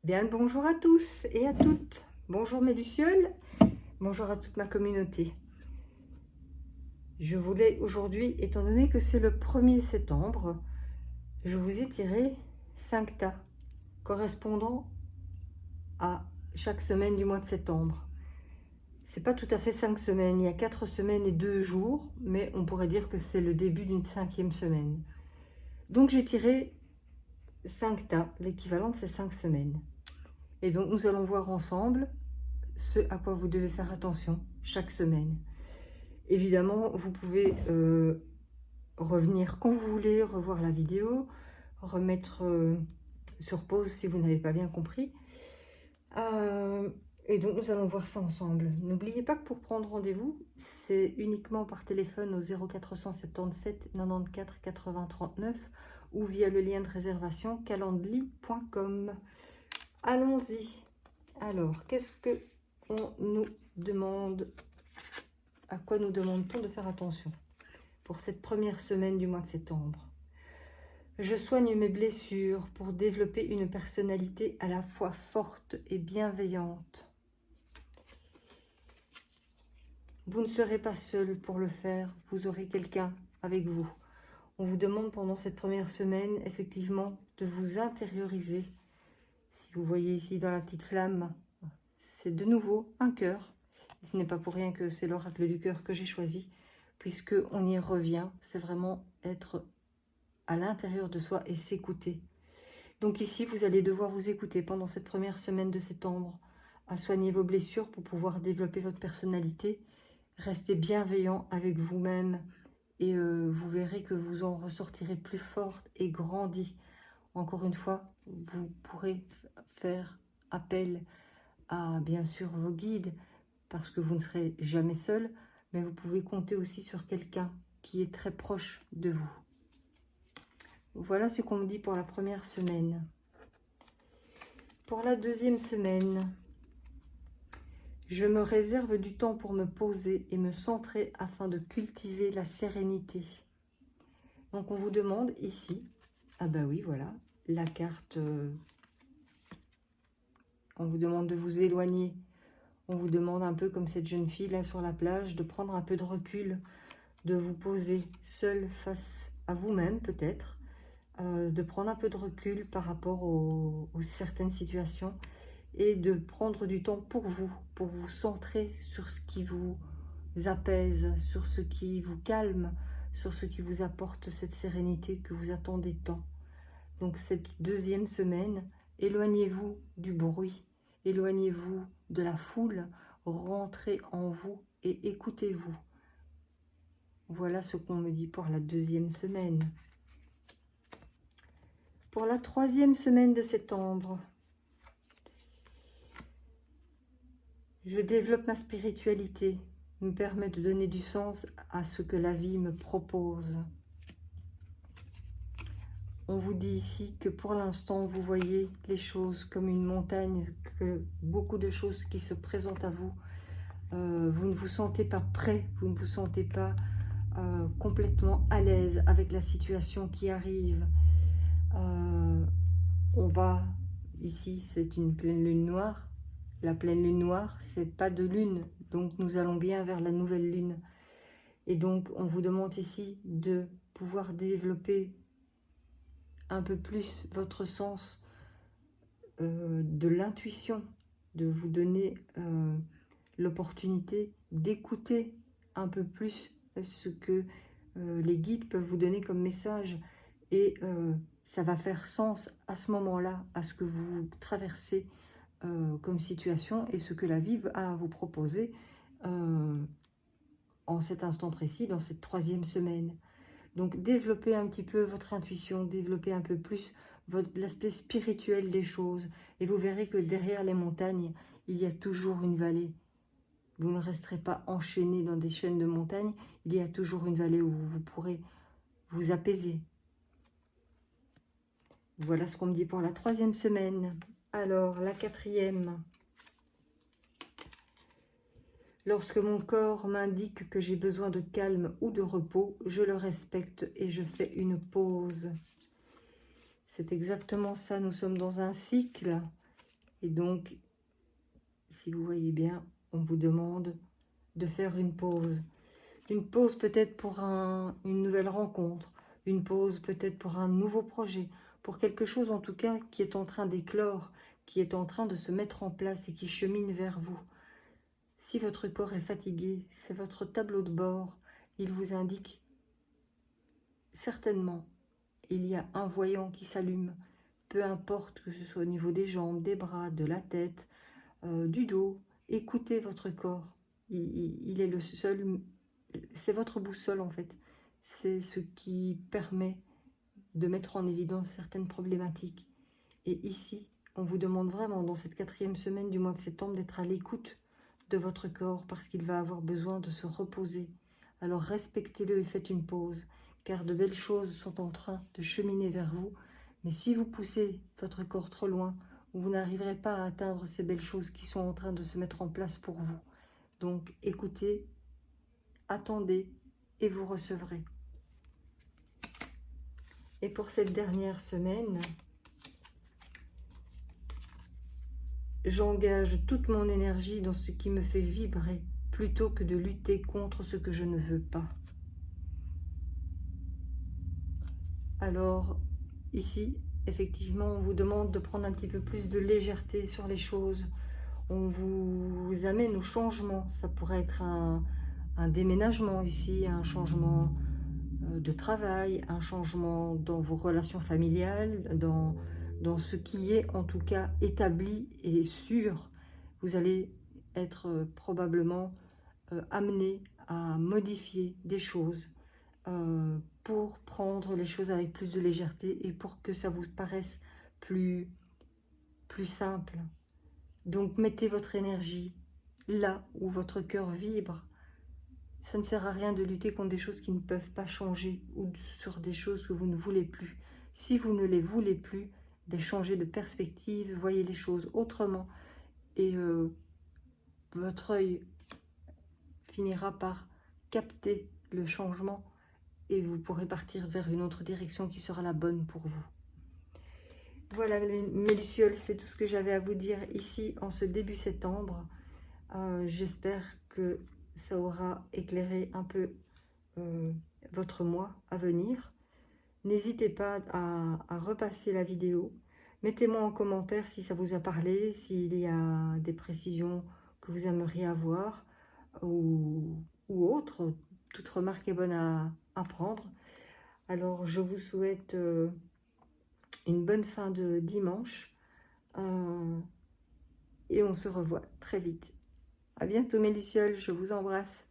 Bien le bonjour à tous et à toutes. Bonjour mes lucioles, bonjour à toute ma communauté. Je voulais aujourd'hui, étant donné que c'est le 1er septembre, je vous ai tiré 5 tas correspondant à chaque semaine du mois de septembre. C'est pas tout à fait 5 semaines, il y a 4 semaines et 2 jours, mais on pourrait dire que c'est le début d'une 5e semaine. Donc j'ai tiré 5 tas, l'équivalent de ces 5 semaines. Et donc nous allons voir ensemble ce à quoi vous devez faire attention chaque semaine. Évidemment, vous pouvez revenir quand vous voulez, revoir la vidéo, remettre sur pause si vous n'avez pas bien compris. Et donc nous allons voir ça ensemble. N'oubliez pas que pour prendre rendez-vous, c'est uniquement par téléphone au 0477 94 80 39 ou via le lien de réservation calendly.com. Allons-y. Alors, qu'est-ce que on nous demande? À quoi nous demande-t-on de faire attention pour cette première semaine du mois de septembre? Je soigne mes blessures pour développer une personnalité à la fois forte et bienveillante. Vous ne serez pas seul pour le faire, vous aurez quelqu'un avec vous. On vous demande pendant cette première semaine, effectivement, de vous intérioriser. Si vous voyez ici dans la petite flamme, c'est de nouveau un cœur. Ce n'est pas pour rien que c'est l'oracle du cœur que j'ai choisi, puisque on y revient. C'est vraiment être à l'intérieur de soi et s'écouter. Donc ici, vous allez devoir vous écouter pendant cette première semaine de septembre, à soigner vos blessures pour pouvoir développer votre personnalité. Restez bienveillant avec vous-même et vous verrez que vous en ressortirez plus forte et grandi. Encore une fois, vous pourrez faire appel à, bien sûr, vos guides, parce que vous ne serez jamais seul, mais vous pouvez compter aussi sur quelqu'un qui est très proche de vous. Voilà ce qu'on me dit pour la première semaine. Pour la deuxième semaine, je me réserve du temps pour me poser et me centrer afin de cultiver la sérénité. Donc on vous demande ici, ah bah oui, voilà, la carte, on vous demande de vous éloigner. On vous demande un peu comme cette jeune fille là sur la plage, de prendre un peu de recul, de vous poser seul face à vous-même peut-être, de prendre un peu de recul par rapport aux certaines situations et de prendre du temps pour vous centrer sur ce qui vous apaise, sur ce qui vous calme, sur ce qui vous apporte cette sérénité que vous attendez tant. Donc cette deuxième semaine, éloignez-vous du bruit, éloignez-vous de la foule, rentrez en vous et écoutez-vous. Voilà ce qu'on me dit pour la deuxième semaine. Pour la troisième semaine de septembre, je développe ma spiritualité, me permet de donner du sens à ce que la vie me propose. On vous dit ici que pour l'instant, vous voyez les choses comme une montagne, que beaucoup de choses qui se présentent à vous, vous ne vous sentez pas prêt, vous ne vous sentez pas complètement à l'aise avec la situation qui arrive. On va, ici c'est une pleine lune noire, la pleine lune noire c'est pas de lune, donc nous allons bien vers la nouvelle lune. Et donc on vous demande ici de pouvoir développer un peu plus votre sens de l'intuition, de vous donner l'opportunité d'écouter un peu plus ce que les guides peuvent vous donner comme message. Et ça va faire sens à ce moment-là, à ce que vous traversez comme situation et ce que la vie a à vous proposer en cet instant précis, dans cette troisième semaine. Donc développez un petit peu votre intuition, développez un peu plus l'aspect spirituel des choses. Et vous verrez que derrière les montagnes, il y a toujours une vallée. Vous ne resterez pas enchaîné dans des chaînes de montagnes. Il y a toujours une vallée où vous pourrez vous apaiser. Voilà ce qu'on me dit pour la troisième semaine. Alors, la quatrième. Lorsque mon corps m'indique que j'ai besoin de calme ou de repos, je le respecte et je fais une pause. C'est exactement ça, nous sommes dans un cycle Et donc, si vous voyez bien, on vous demande de faire une pause. Une pause peut-être pour une nouvelle rencontre, une pause peut-être pour un nouveau projet, pour quelque chose en tout cas qui est en train d'éclore, qui est en train de se mettre en place et qui chemine vers vous. Si votre corps est fatigué, c'est votre tableau de bord, il vous indique certainement, il y a un voyant qui s'allume, peu importe que ce soit au niveau des jambes, des bras, de la tête, du dos, écoutez votre corps, il est le seul, c'est votre boussole en fait, c'est ce qui permet de mettre en évidence certaines problématiques. Et ici, on vous demande vraiment dans cette 4e semaine du mois de septembre d'être à l'écoute de votre corps parce qu'il va avoir besoin de se reposer. Alors respectez-le et faites une pause, car de belles choses sont en train de cheminer vers vous. Mais si vous poussez votre corps trop loin, vous n'arriverez pas à atteindre ces belles choses qui sont en train de se mettre en place pour vous. Donc écoutez, attendez et vous recevrez. Et pour cette dernière semaine, j'engage toute mon énergie dans ce qui me fait vibrer plutôt que de lutter contre ce que je ne veux pas. Alors, ici, effectivement, on vous demande de prendre un petit peu plus de légèreté sur les choses. On vous amène au changement. Ça pourrait être un déménagement ici, un changement de travail, un changement dans vos relations familiales, dans ce qui est en tout cas établi et sûr. Vous allez être probablement amené à modifier des choses pour prendre les choses avec plus de légèreté et pour que ça vous paraisse plus simple. Donc mettez votre énergie là où votre cœur vibre. Ça ne sert à rien de lutter contre des choses qui ne peuvent pas changer ou sur des choses que vous ne voulez plus. Si vous ne les voulez plus, ben changez de perspective, voyez les choses autrement et votre œil finira par capter le changement et vous pourrez partir vers une autre direction qui sera la bonne pour vous. Voilà mes lucioles, c'est tout ce que j'avais à vous dire ici en ce début septembre. J'espère que ça aura éclairé un peu votre mois à venir. N'hésitez pas à repasser la vidéo. Mettez-moi en commentaire si ça vous a parlé, s'il y a des précisions que vous aimeriez avoir ou autre. Toute remarque est bonne à prendre. Alors, je vous souhaite une bonne fin de dimanche et on se revoit très vite. À bientôt mes lucioles, je vous embrasse.